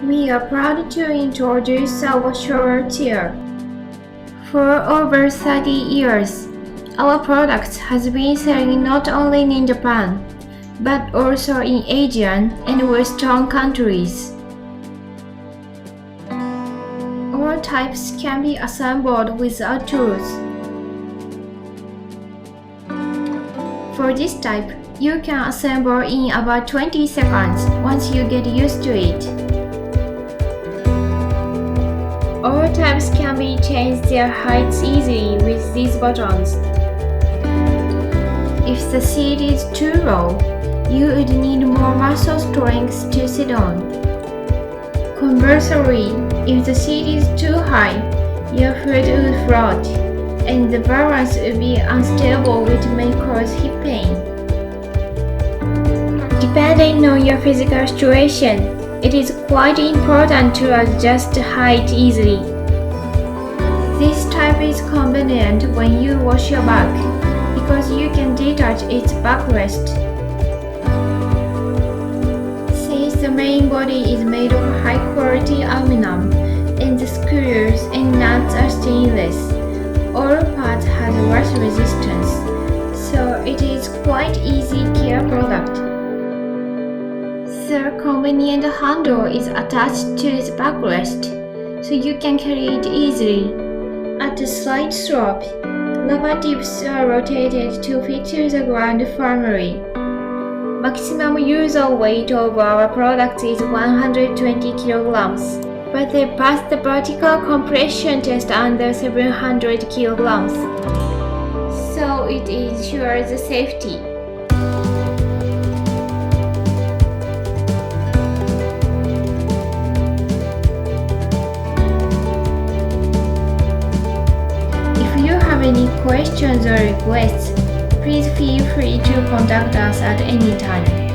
We are proud to introduce our shower chair. For over 30 years, our product has been selling not only in Japan, but also in Asian and Western countries. All types can be assembled without tools. For this type, you can assemble in about 20 seconds once you get used to it. All types can be changed their heights easily with these buttons. If the seat is too low, you would need more muscle strength to sit on. Conversely, if the seat is too high, your foot would float, and the balance would be unstable, which may cause hip pain. Depending on your physical situation, it is quite important to adjust the height easily. This type is convenient when you wash your back, because you can detach its backrest. Since the main body is made of high-quality aluminum and the screws and nuts are stainless, all parts have rust resistance, so it is quite easy care product. The convenient handle is attached to its backrest, so you can carry it easily. At the slight slope, rubber tips are rotated to fit to the ground firmly. Maximum user weight of our product is 120 kilograms, but they passed the vertical compression test under 700 kilograms, so it ensures the safety. If you have any questions or requests, please feel free to contact us at any time.